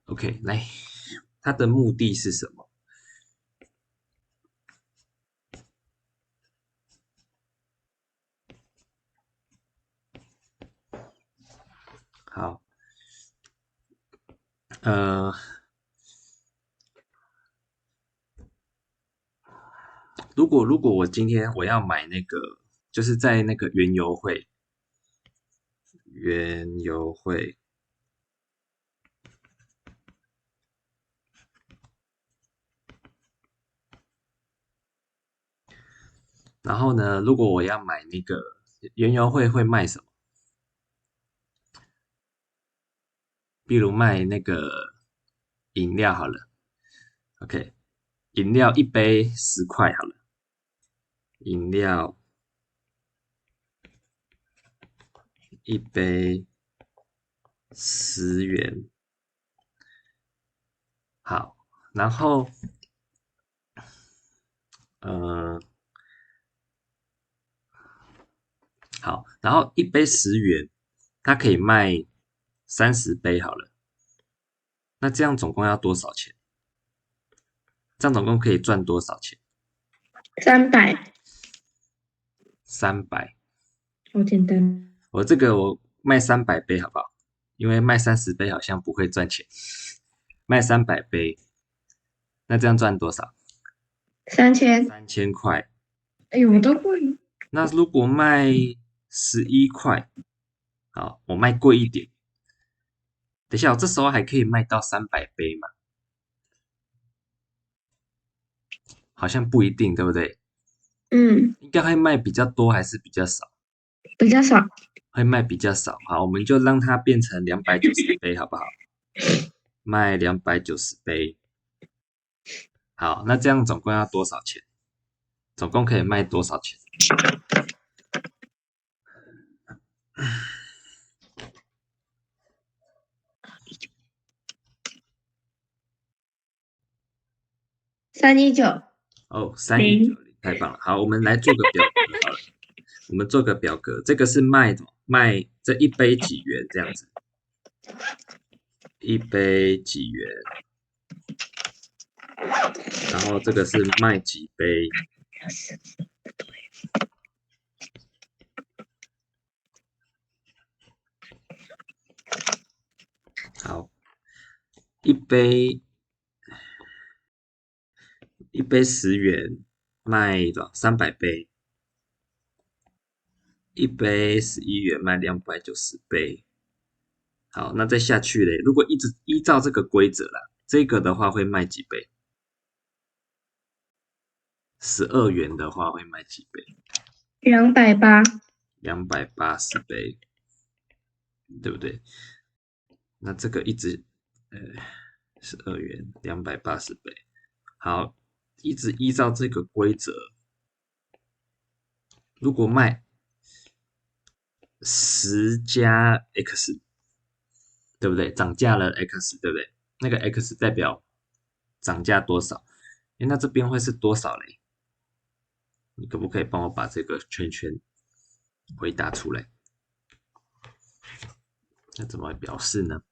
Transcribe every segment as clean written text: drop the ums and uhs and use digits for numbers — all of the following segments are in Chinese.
OK，来，它的目的是什么？好，呃，如果我今天我要买那个，就是在那个园游会，然后呢，如果我要买那个园游会卖什么？比如卖那个饮料好了，OK，饮料一杯10块好了，饮料一杯10元，好，然后呃好，然后一杯10元，它可以卖30杯好了，那这样总共要多少钱？这样总共可以赚多少钱？300，300。好简单。我卖300杯好不好？因为卖30杯好像不会赚钱，卖300杯，那这样赚多少？3000，3000块。哎呦，我都会。那如果卖11块，好，我卖贵一点。等一下，我这时候还可以卖到300杯吗？好像不一定，对不对？嗯，应该会卖比较多还是比较少？比较少。会卖比较少。好，我们就让它变成290杯，好不好？卖290杯。好，那这样总共要多少钱？总共可以卖多少钱？319哦，3190，零，太棒了。好，我们来做个表格好了。我们做个表格，这个是卖这一杯几元这样子，一杯几元，然后这个是卖几杯，好，一杯10元卖多少？300杯，一杯11元卖290杯。好，那再下去嘞，如果一直依照这个规则啦，这个的话会卖几杯？12元的话会卖几杯280， ？280杯，对不对？那这个一直12元280杯，好，一直依照这个规则，如果卖10加X，对不对？涨价了 X，对不对？那个 X 代表涨价多少？诶，那这边会是多少嘞？你可不可以帮我把这个圈圈回答出来？那怎么表示呢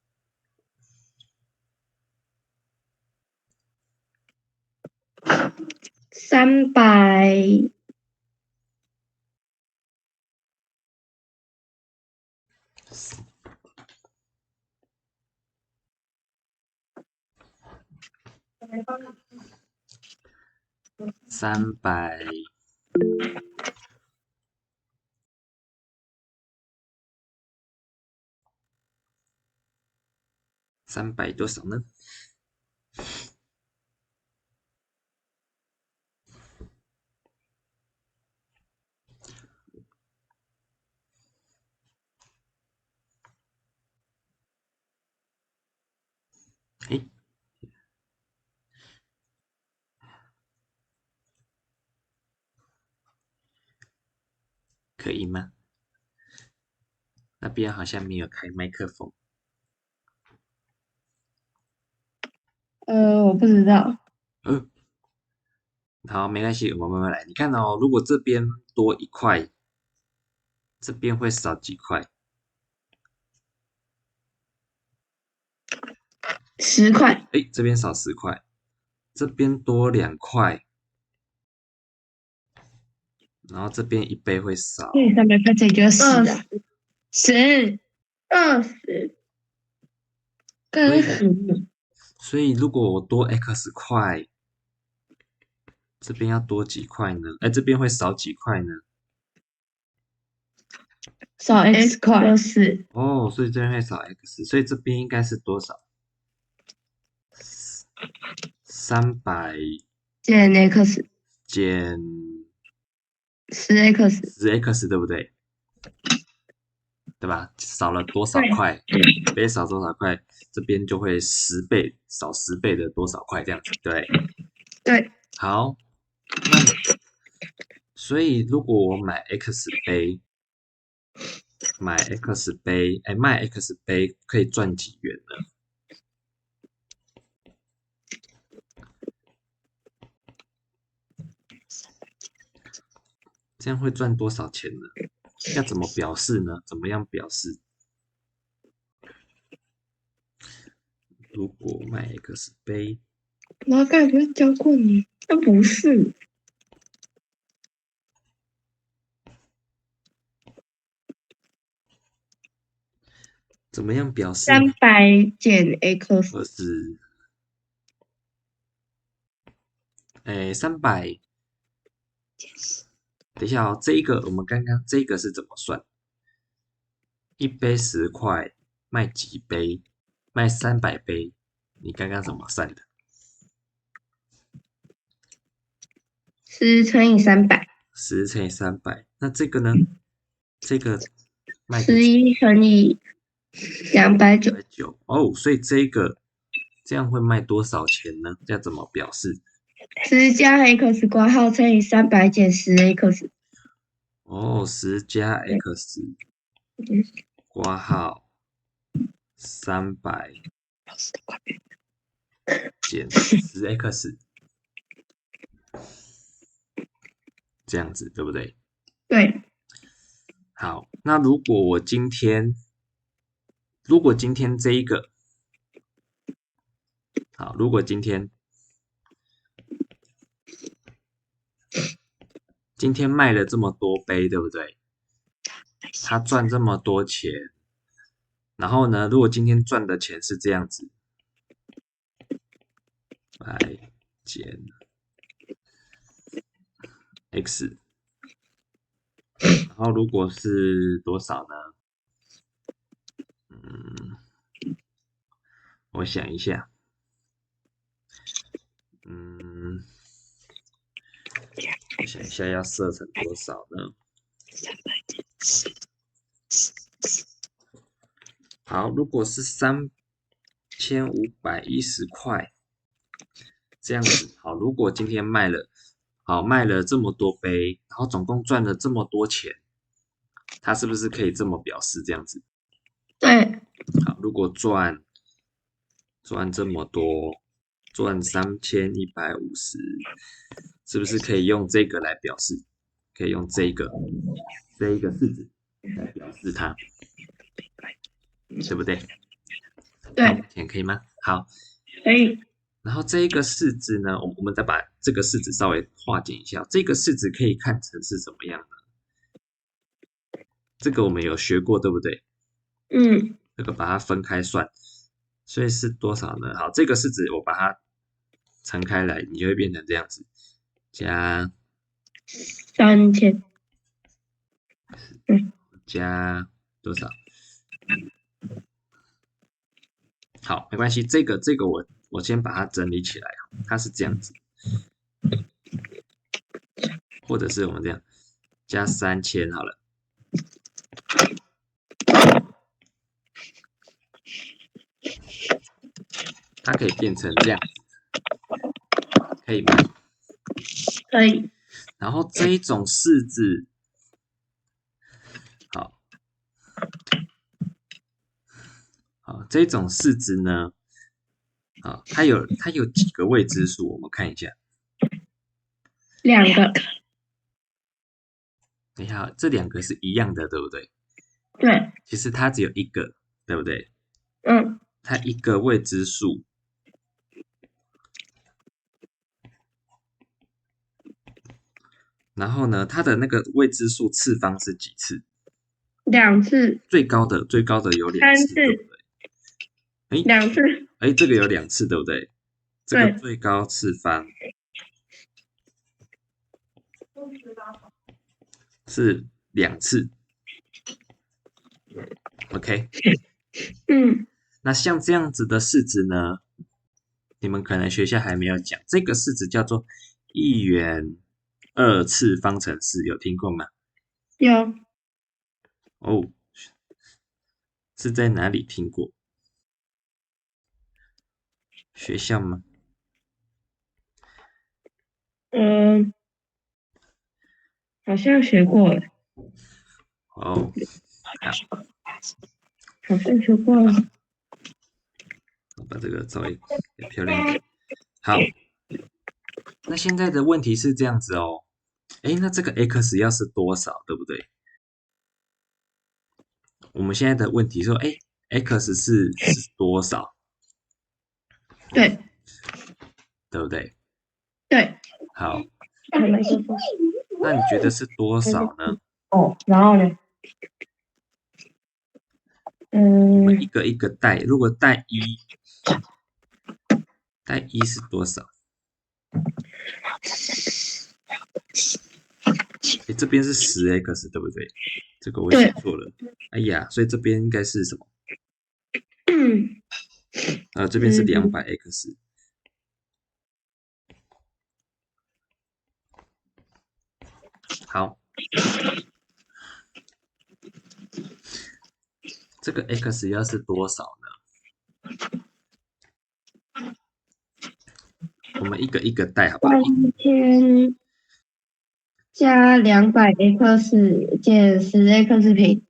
？300，300，300多少呢？诶，可以吗？那边好像没有开麦克风。我不知道。呃，好，没关系，我们慢慢来。你看哦，如果这边多1块，这边会少几块？ 10块，哎，这边少10块，这边多2块，然后这边1杯会少，对，300块这里就是10啊，10， 20，更10，所以如果我多 x 块，这边要多几块呢？哎，这边会少几块呢？少 x 块，就是哦，所以这边会少 x，所以这边应该是多少？300减 x 减10x， 10x，对不对？对吧？少了多少块？一杯少多少块？这边就会10倍，少10倍的多少块这样子，对。对，好，那所以如果我买 X 杯，卖 X 杯可以赚几元呢？这样会赚多少钱呢？要怎么表示呢？怎么样表示？如果卖 X 杯，老盖不是教过你？那不是怎么样表示呢？ 300减 x， 20，300。等一下哦，这一个我们刚刚这个是怎么算？一杯10块，卖几杯？卖300杯，你刚刚怎么算的10乘以300， ？10乘以300，那这个呢？这个卖个11乘以290， 9哦，所以这样会卖多少钱呢？要怎么表示？ 10加 x 括号乘以300减10x， 哦，10加 x 括号300减10x，这样子对不对？对，好，那如果今天这一个，好，如果今天卖了这么多杯，对不对？他赚这么多钱，然后呢，如果今天赚的钱是这样子，来减 x， 然后如果是多少呢？我想一下，我想一下要设成多少呢？好，如果是3510块这样子，好，如果今天卖了这么多杯，然后总共赚了这么多钱，它是不是可以这么表示这样子？对，好，如果赚这么多，赚3150，是不是可以用这个来表示？可以用这一个式子来表示它，对不对？对，填可以吗？好，可以，然后这一个式子呢，我们再把这个式子稍微化简一下。这个式子可以看成是怎么样呢？这个我们有学过，对不对？这个把它分开算，所以是多少呢？好，这个式子我把它乘开来，你就会变成这样子，加3000，加多少？好，没关系，这个我先把它整理起来，它是这样子，或者是我们这样加3000好了，它可以变成这样子，可以吗？可以，然后这一种式子，好，这种式子呢，它有几个未知数？我们看一下。2个，你看，这2个是一样的，对不对？对，其实它只有1个，对不对？嗯，它一个未知数然后呢，它的那个未知数次方是几次？ 2次、最高的有2 3次，对不次、对？ 2次，这个有2次，对不对？这个对，最高次方是2次，OK？那像这样子的式子呢，你们可能学校还没有讲，这个式子叫做1元2次方程式，有听过吗？有，哦，是在哪里听过？学校吗？好像学过了，哦，好，好像学过了。我把这个稍微给漂亮一点。好，那现在的问题是这样子哦，那这个 x 要是多少，对不对？我们现在的问题说，x 是多少，对对不对？对，好，还没说过。那你觉得是多少呢？哦，然后呢？我们一个一个带，如果带一是多少？这边是10x 对不对？这个我写错了，哎呀，所以这边应该是什么？这边是200x。好，这个 x 要是多少呢？我们一个一个带，好不好3000加200x 减10x 平。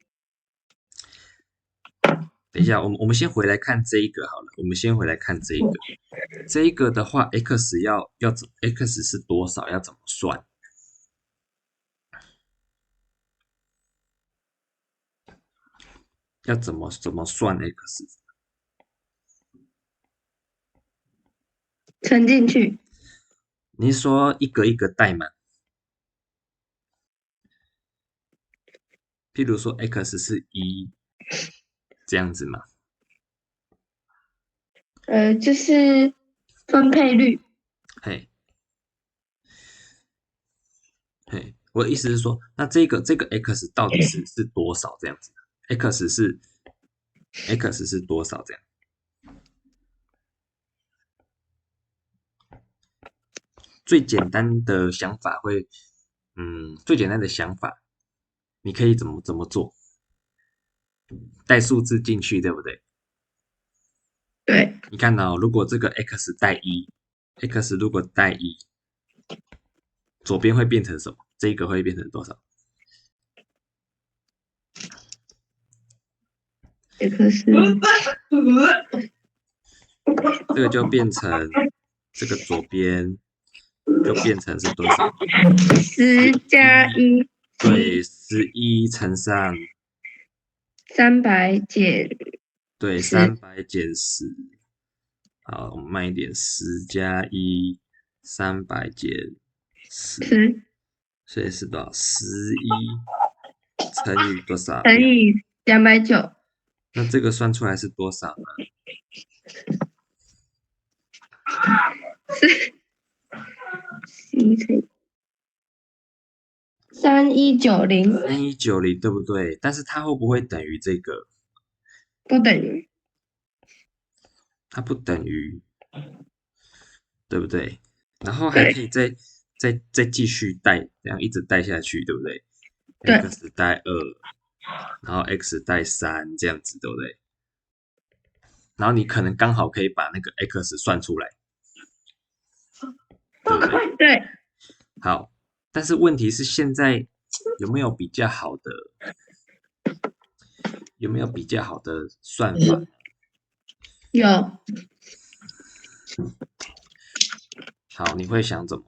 等一下，我们先回来看这一个好了。我们先回来看这一个，这一个的话，x x 是多少？要怎么算？要怎么算 x？乘进去。你是说一个一个带吗？譬如说 x 是1这样子吗？就是分配率。嘿，我的意思是说，那这个 x 到底是多少这样子？x 是多少这样？最简单的想法会，最简单的想法，你可以怎么做？带数字进去，对不对？对，你看到、如果这个 x 带1，x 如果带1，左边会变成什么？这个会变成多少？ x 这个就变成这个左边就变成是多少10加1，对，11乘上300减对10， 300减10，好，我们慢一点，10加1 300减10， 10所以是多少？11乘以多少？乘以290，那这个算出来是多少呢？3190， 3190，对不对？但是它会不会等于这个？不等于。它不等于，对不对？然后还对可以再继续带，这样一直带下去，对不对对？x 带2，然后 x 带3，这样子，对不对？然后你可能刚好可以把那个 x 算出来，对不对？对，好，但是问题是现在有没有比较好的算法？有。好，你会想怎么？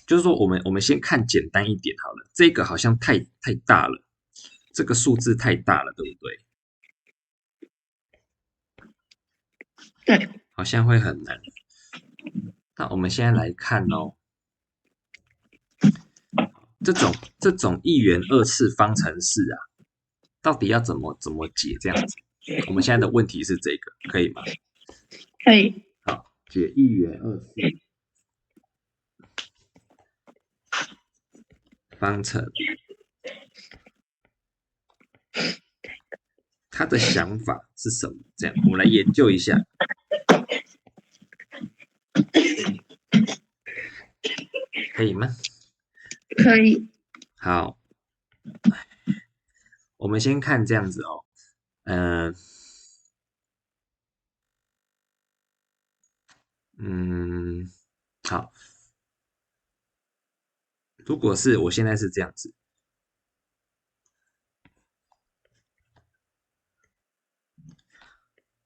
就是说我们先看简单一点好了，这个好像太大了，这个数字太大了，对不对？对，好像会很难。那我们现在来看哦，这种1元2次方程式啊，到底要怎么解这样子？我们现在的问题是这个，可以吗？可以。好，解1元2次方程，他的想法是什么？这样，我们来研究一下。可以吗？可以。好，我们先看这样子哦，好，如果是我现在是这样子，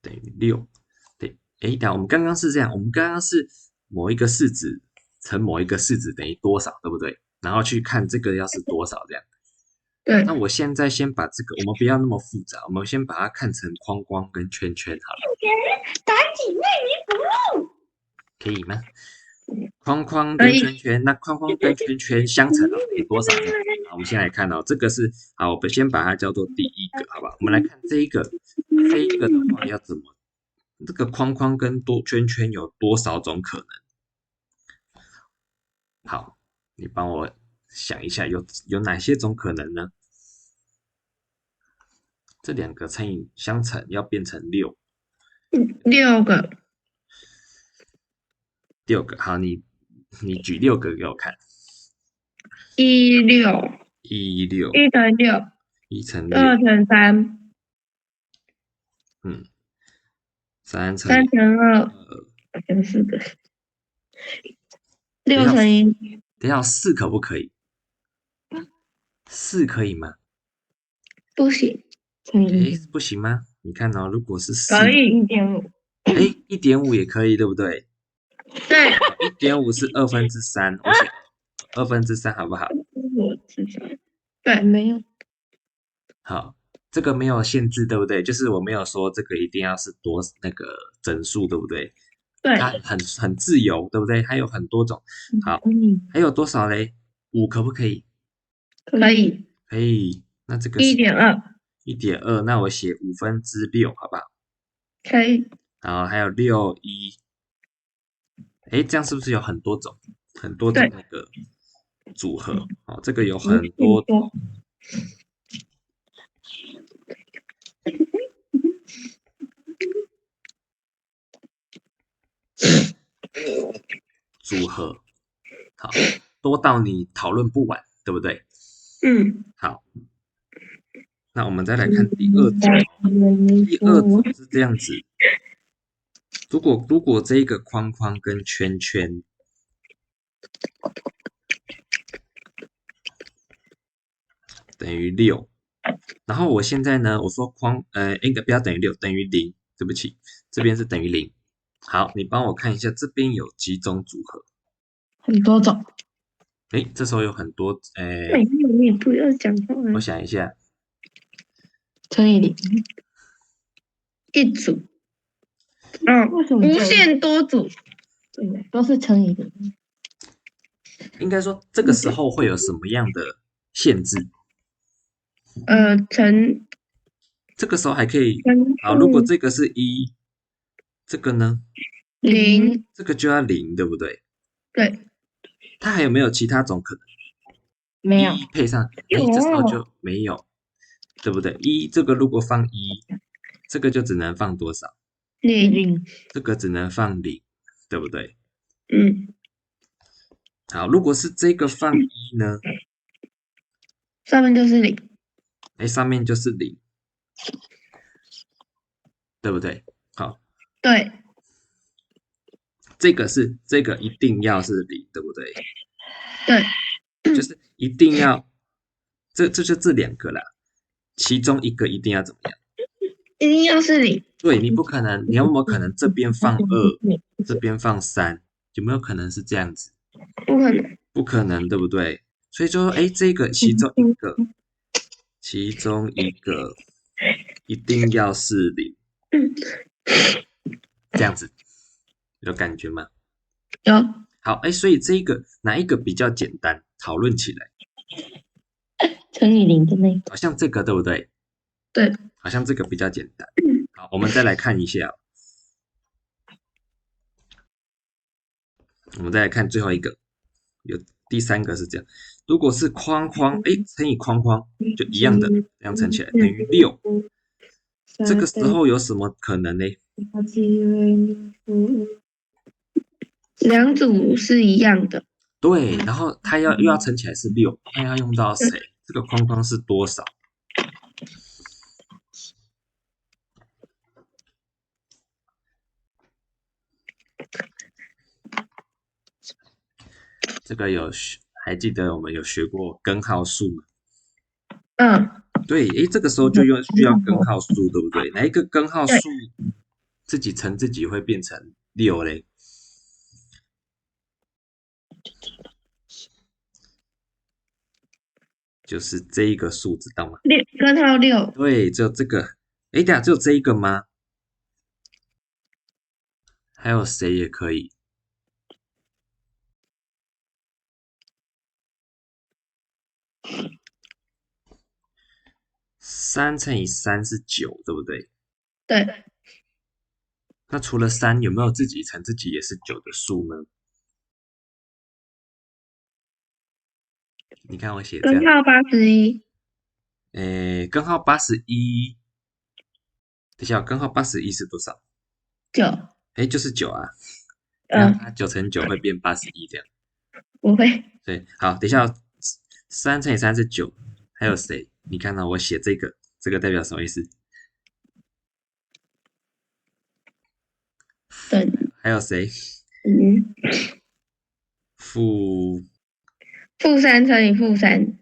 等于6，对，等下我们刚刚是这样，我们刚刚是某一个式子乘某一个式子等于多少，对不对？然后去看这个要是多少这样。对。那我现在先把这个，我们不要那么复杂，我们先把它看成框框跟圈圈好了。赶紧为你服务。可以吗？框框跟圈圈，那框框跟圈圈相乘哦，等于多少？好，我们先来看哦，这个是好，我们先把它叫做第一个，好吧？我们来看这一个的话要怎么？这个框框跟圈圈有多少种可能？好，你帮我想一下，有哪些种可能呢？这两个相乘要变成6， 6个。6个，好，你举6个给我看。16。1乘6。1乘2 6，乘3。 3乘3乘2。乘4个。6乘1。等一下，4可不可以？4可以吗？不行。不行吗？你看哦，如果是可以。1.5。1.5也可以，对不对？对。1.5是3/2，我写2/3好不好？我知道。对，没有。好，这个没有限制，对不对？就是我没有说这个一定要是那个整数，对不对？对。它很自由，对不对？它有很多种。好，还有多少嘞？5可不可以？可以。可以。那这个是1.2。1.2，那我写6/5，好不好？可以。然后还有6/1，这样是不是有很多种那个组合？哦，这个有很多组合，好，多到你讨论不完，对不对？好，那我们再来看第二组。第二组是这样子，如果这个框框跟圈圈等于6，然后我现在呢，我说应该不要等于6，等于0，对不起，这边是等于0。好，你帮我看一下这边有几种组合？很多种。这时候有很多，你也不要讲话。我想一下，乘以0。一组。为什么无限多组？对，都是乘以0。应该说这个时候会有什么样的限制？这个时候还可以，好，如果这个是1，这个呢0，这个就要0，对不对？对。它还有没有其他种可能？没有。配上，这时候就没有，对不对？这个如果放1，这个就只能放多少0。这个只能放0，对不对？好，如果是这个放1呢？上面就是0。上面就是0，对不对？好，对。这个一定要是0，对不对？对。就是一定要，就这两个啦，其中一个一定要怎么样？一定要是0。对，你不可能，你有没有可能这边放2，这边放3？有没有可能是这样子？不可能。不可能，对不对？所以说，这个其中一个一定要是0，这样子有感觉吗？有。好，所以这个哪一个比较简单？讨论起来，乘以0的那个。好像这个对不对？对，好像这个比较简单。好，我们再来看一下，我们再来看最后一个，有第3个是这样，如果是框框，乘以框框就一样的，这样乘起来等于6。这个时候有什么可能呢？两组是一样的。对，然后它又要乘起来是6，那要用到谁？这个框框是多少？这个还记得我们有学过根号数吗？对，这个时候就需要根号数，对不对？哪一个根号数自己乘自己会变成6嘞？就是这一个数，知道吗？根号6。对，只有这个。等一下，只有这一个吗？还有谁也可以？3乘以3是9，对不对？对。那除了3，有没有自己乘自己也是9的数呢？你看我写这样。根号81。根号81，等一下，根号81是多少9。就是9啊。那它9乘9会变81这样。不会。对，好，等一下，3乘以3是9，还有谁？你看到我写这个代表什么意思？对。还有谁？负3乘以-3。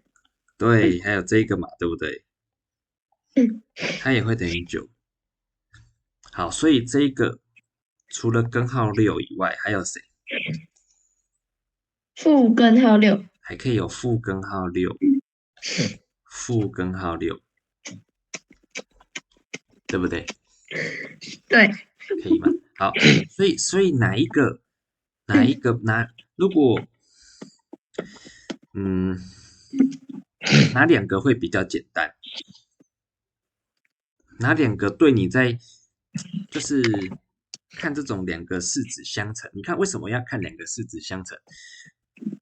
对，还有这个嘛，对不对？它也会等于9。好，所以这个除了根号6以外，还有谁？负根号6。还可以有负根号6，负根号6，对不对？对。可以吗？好，所以如果哪2个会比较简单？哪2个对你就是看这种2个式子相乘？你看为什么要看2个式子相乘？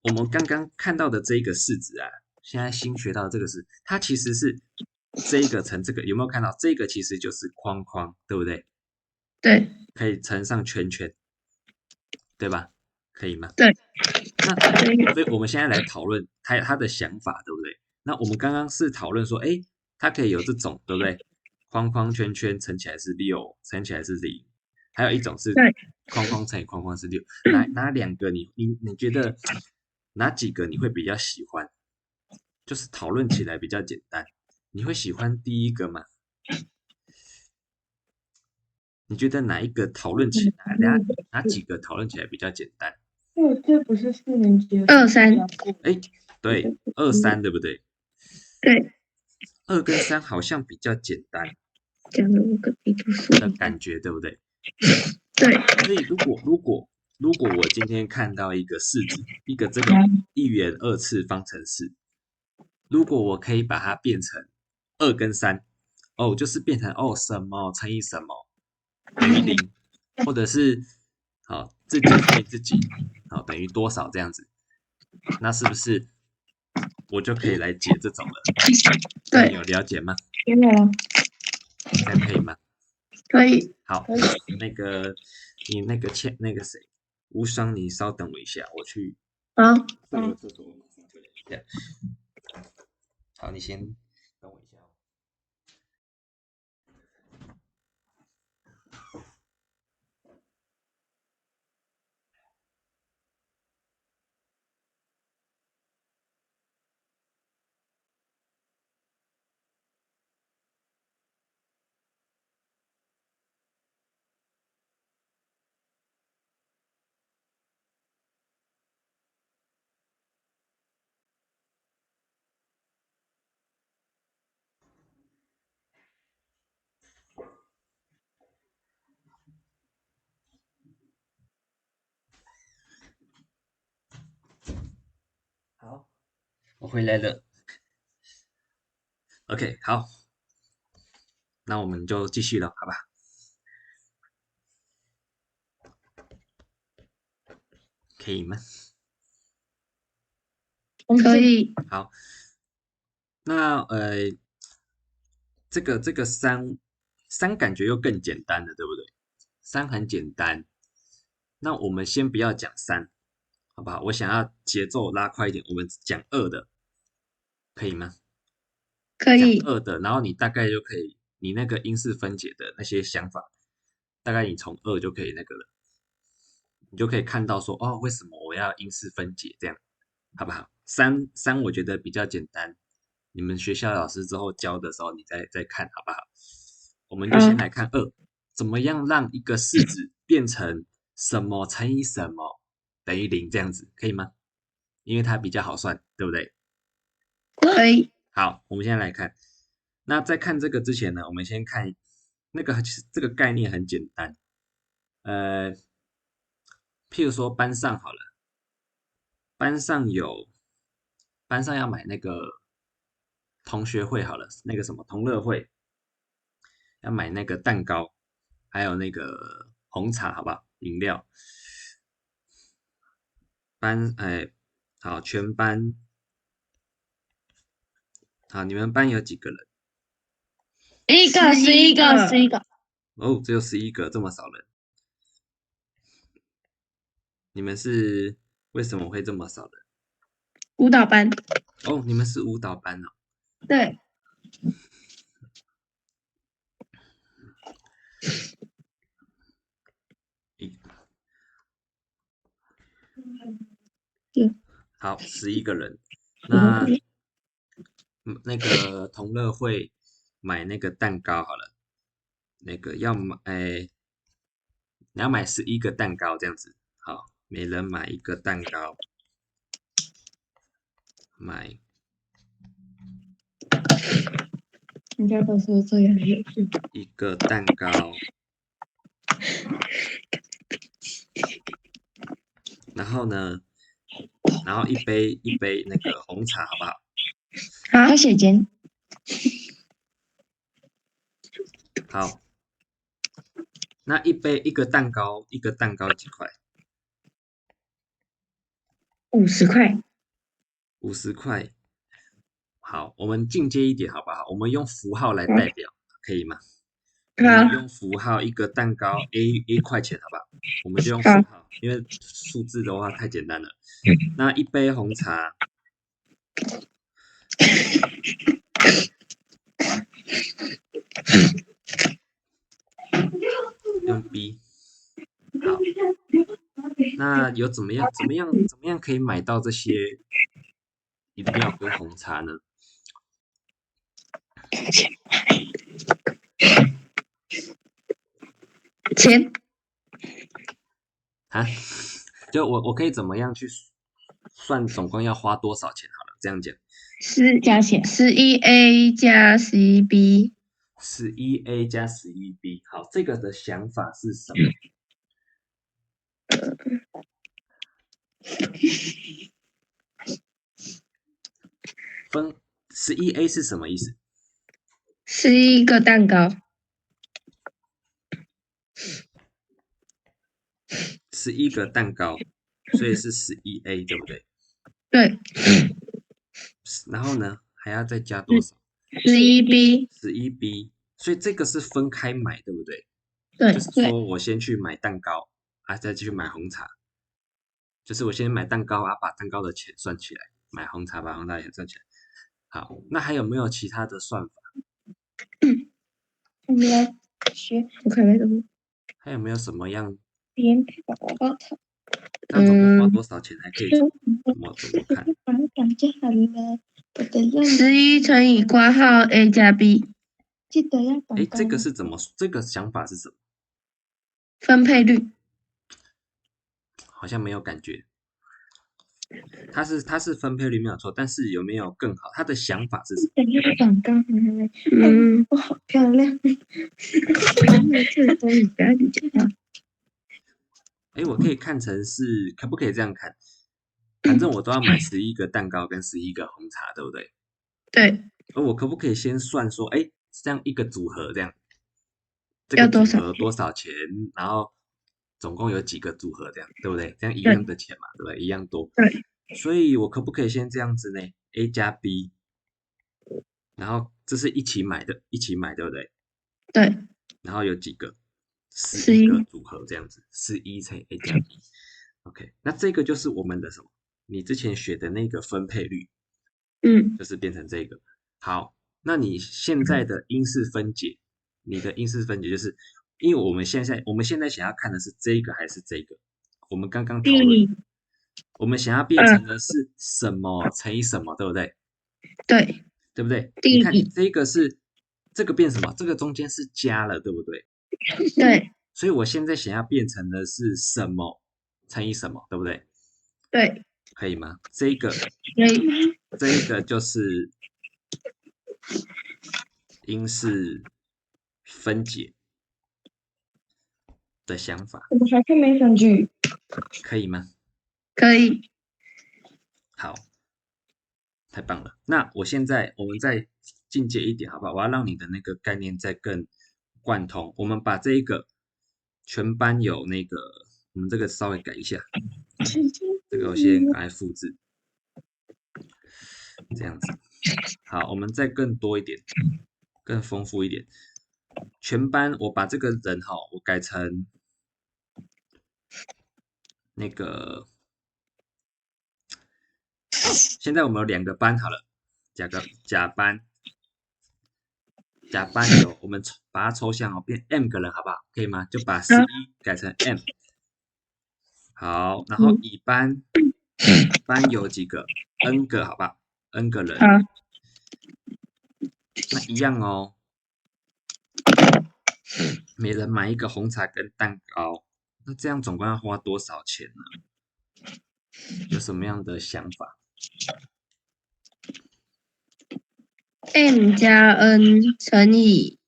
我们刚刚看到的这一个式子啊，现在新学到的这个是，它其实是这个乘这个，有没有看到？这个其实就是框框，对不对？对。可以乘上圈圈，对吧？可以吗？对。所以我们现在来讨论他的想法，对不对？那我们刚刚是讨论说，它可以有这种，对不对？框框圈圈乘起来是6，乘起来是0，还有一种是框框乘以框框是6。哪2个你觉得哪几个你会比较喜欢？就是讨论起来比较简单，你会喜欢第一个吗？你觉得哪几个讨论起来比较简单？这不是4年级23。对，2、3，对不对？对。2跟3好像比较简单讲了5个必读数的感觉，对不对？对。所以如果我今天看到一个式子，一个这个1元2次方程式，如果我可以把它变成2跟3，就是变成什么乘以什么等于0，或者是自己乘以自己等于多少这样子，那是不是我就可以来解这种了？对。你有了解吗？听了吗？这样可以吗？可以。好，你那个谁，无伤，你稍等我一下，我去好。上个厕所，我马上回来。好，你先等我一下。回来了。OK， 好，那我们就继续了，好吧？可以吗？可以。好，那这个三感觉又更简单了，对不对？三很简单，那我们先不要讲三，好不好？我想要节奏拉快一点，我们讲二的，可以吗？讲可以。二的，然后你大概就可以，你那个因式分解的那些想法，大概你从二就可以那个了，你就可以看到说，哦，为什么我要因式分解这样，好不好？三我觉得比较简单，你们学校老师之后教的时候，你再看好不好？我们就先来看二，怎么样让一个式子变成什么乘以什么等于0这样子，可以吗？因为它比较好算，对不对？可以。好，我们现在来看。那在看这个之前呢，我们先看那个，其实这个概念很简单。譬如说班上好了，班上要买那个同学会好了，那个什么同乐会，要买那个蛋糕，还有那个红茶，好不好？饮料。好，全班，好，你们班有几个人？一个11个11个。哦，只有11个，这么少人。你们是为什么会这么少人？舞蹈班。哦，你们是舞蹈班哦。对。好，11个人。那那个同乐会买那个蛋糕好了，那个要买，你要买11个蛋糕这样子。好，每人买一个蛋糕，买。人家都说这样有趣。一个蛋糕，然后呢，然后一杯那个红茶，好不好？好，写间。好，那一个蛋糕几块50块。？50块。好，我们进阶一点好不好？我们用符号来代表，可以吗？我们用符号，一个蛋糕 A 块钱，好不好？我们就用符号，因为数字的话太简单了。那一杯红茶，用 B。好，那有怎么样可以买到这些饮料跟红茶呢？钱啊，就我可以怎么样去算总共要花多少钱？好了，这样讲加钱11A 加11B。11A 加11B。好，这个的想法是什么？分11A 是什么意思11个蛋糕。11个蛋糕，所以是11A，对不对？对。然后呢，还要再加多少11B。11B，所以这个是分开买，对不对？对。就是说我先去买蛋糕啊，再去买红茶。就是我先买蛋糕啊，把蛋糕的钱算起来，买红茶把红茶的钱算起来。好，那还有没有其他的算法？我们来学，我看看什么。还有没有什么样？那总共花多少钱还可以怎么看？11乘以括号 A 加 B。记得要哎，这个是怎么？这个想法是什么？分配率。好像没有感觉。它是分配率没有错，但是有没有更好？他的想法是什么？记得要反刚，我好漂亮，哎，我可以看成是，可不可以这样看？反正我都要买11个蛋糕跟11个红茶，对不对？对，而我可不可以先算说，哎，这样一个组合这样，这要多少个组合多少钱？然后总共有几个组合这样，对不对？这样一对样的钱嘛，对不对？一样多。对所以我可不可以先这样子呢？A 加 B，然后这是一起买的，一起买，对不对？对，然后有几个？11 11个组合这样子，11乘 A 加 B。OK，那这个就是我们的什么？你之前学的那个分配率，就是变成这个。好，那你现在的因式分解，你的因式分解就是，因为我们现在想要看的是这个还是这个？我们刚刚讨论，第我们想要变成的是什么乘以什么，对不对？对对不对？第你看这个是这个变什么？这个中间是加了，对不对？对所以我现在想要变成的是什么乘以什么，对不对？对，可以吗？这个就是因式分解的想法，我们还是没选举。可以吗？可以。好，太棒了。那我们再进阶一点，好不好？我要让你的那个概念再更贯通。我们把这一个全班有那个，我们这个稍微改一下，这个我先赶快复制，这样子。好，我们再更多一点，更丰富一点。全班我把这个人哈，我改成那个，好，现在我们有2个班好了，甲班有，我们把它抽象哦，变 M 个人好不好？可以吗？就把11改成 M。好，然后乙班有几个 N 个好不好？N 个人，好，那一样哦。每人买一个红茶跟蛋糕，那这样总共要花多少钱呢？有什么样的想法？ M 加 N 乘以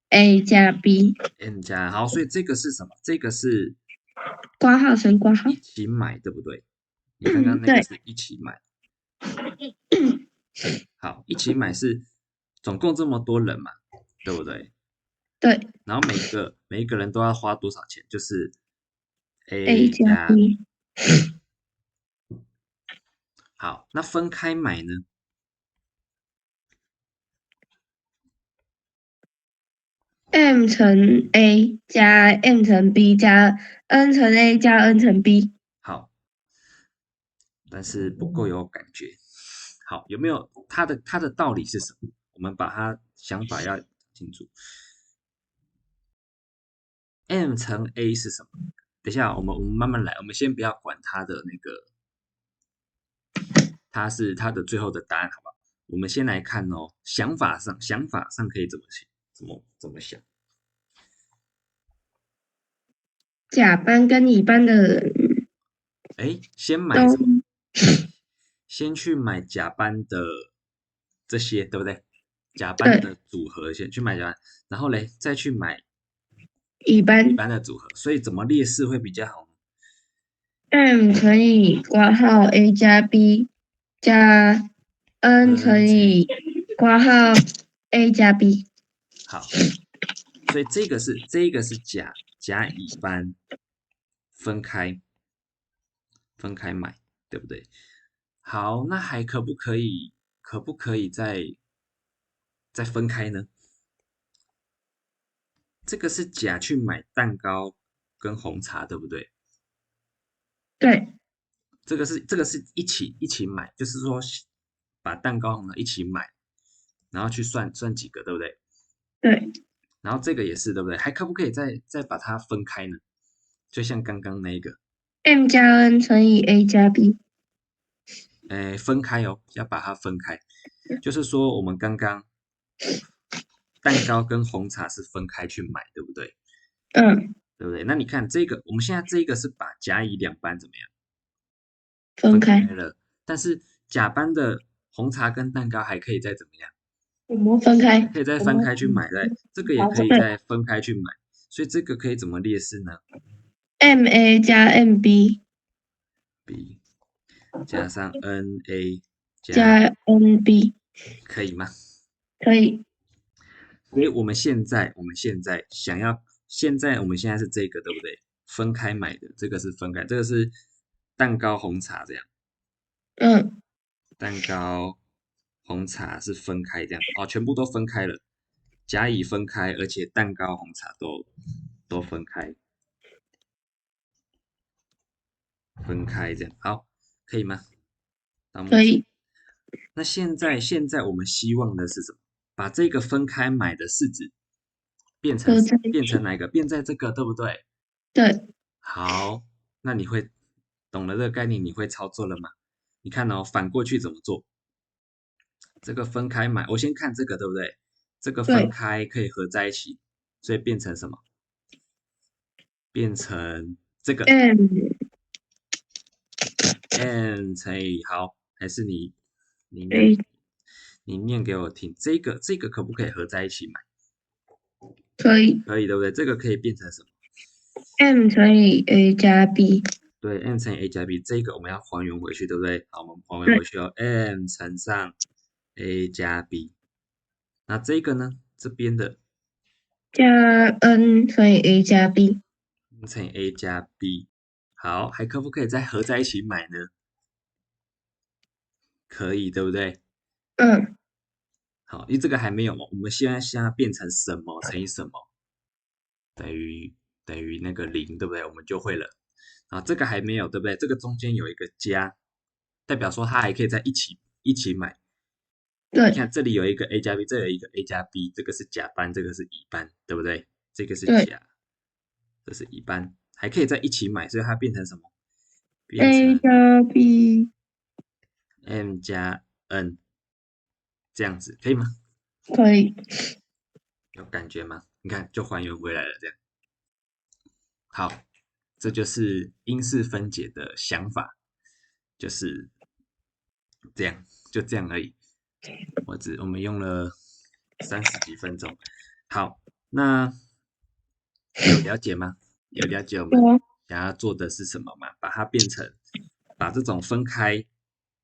A 加 B， N 加好，所以这个是什么？这个是括号乘括号一。起买，对不对？你刚刚那个对是一起买。好，一起买是总共这么多人嘛，对不对？对然后每一个人都要花多少钱？就是 ，A A 加加 B。好，那分开买呢？M 乘 A 加 M 乘 B 加 N 乘 A 加 N 乘 B。好，但是不够有感觉。好，有没有它的道理是什么？我们把它想法要清楚。M 乘 A 是什么？等一下，我们慢慢来，我们先不要管它的那个，它是它的最后的答案，好不好？我们先来看哦，想法上可以怎么想？怎么想？甲班跟乙班的人哎，先买都什么？先去买甲班的这些，对不对？甲班的组合先去买甲班，然后嘞再去买乙班乙班的组合，所以怎么列式会比较好呢？ M 乘以括号 A 加 B 加 N 乘以括号 A 加 B。好，所以这个是甲乙班分开买，对不对？好，那还可不可以再分开呢？这个是甲去买蛋糕跟红茶，对不对？对这个是一起买，就是说把蛋糕红茶一起买，然后去算几个，对不对？对然后这个也是，对不对？还可不可以再把它分开呢？就像刚刚那一个， ，M 加 N 乘以 A 加 B。分开哦，要把它分开。就是说我们刚刚蛋糕跟红茶是分开去买，对不对？对不对？那你看这个，我们现在这个是把甲乙两班怎么样？分开了，但是甲班的红茶跟蛋糕还可以再怎么样？我们分开可以再分开去买，对，这个也可以再分开去买，所以这个可以怎么列式呢？ ，MA 加 MB。B 加上 NA 加 NB 可以吗？可以。所以我们现在想要，我们现在是这个对不对？分开买的，这个是分开，这个是蛋糕红茶这样，嗯，蛋糕红茶是分开这样，哦，全部都分开了，甲乙分开，而且蛋糕红茶都分开，分开这样，好，可以吗？到目前，可以。那现在我们希望的是什么？把这个分开买的式子合在一起。变成哪一个？变在这个对不对？对。好，那你会懂了这个概念，你会操作了吗？你看哦，反过去怎么做？这个分开买，我先看这个对不对？这个分对。开可以合在一起，所以变成什么？变成这个 M n 乘以好，还是你念 A 你念给我听，这个可不可以合在一起买？可以。可以对不对？这个可以变成什么？M 乘以 A 加 B。对，n 乘以 a 加 b，这个我们要还原回去，对不对？好，我们还原对。回去哦，m 乘上 a 加 b。那这个呢？这边的加 N 乘以 A 加 B。n 乘以 a 加 b，好，还可不可以再合在一起买呢？可以，对不对？嗯，好，因为这个还没有嘛，我们现在变成什么乘以什么等于那个零，对不对？我们就会了。啊，这个还没有，对不对？这个中间有一个加，代表说它还可以在一起买。你对。看这里有一个 a 加 b，这里有一个 a 加 b，这个是甲班，这个是乙班，对不对？这个是对。甲，这是乙班，还可以在一起买，所以它变成什么？变 A 成加 B。m 加 n 这样子，可以吗？可以。有感觉吗？你看就还原回来了，这样。好，这就是因式分解的想法，就是这样，就这样而已。我们用了30几分钟。好，那有了解吗？有了解我们有。想要做的是什么吗？把它变成把这种分开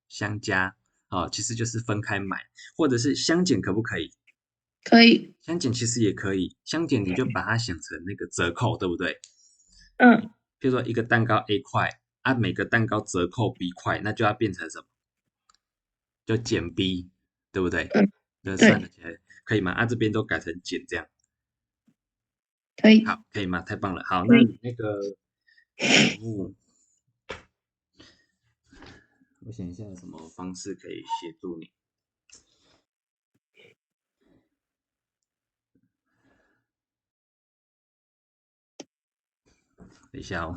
相加，哦，其实就是分开买，或者是相减，可不可以？可以。相减其实也可以，相减你就把它想成那个折扣，对不对？嗯，譬如说一个蛋糕 A 块，按每个蛋糕折扣 B 块，那就要变成什么？就减 B，对不对？嗯，那算得对。起来可以吗？这边都改成减这样，可以。好，可以吗？太棒了。好，那可以。你那个题目，我想一下有什么方式可以协助你。等一下哦。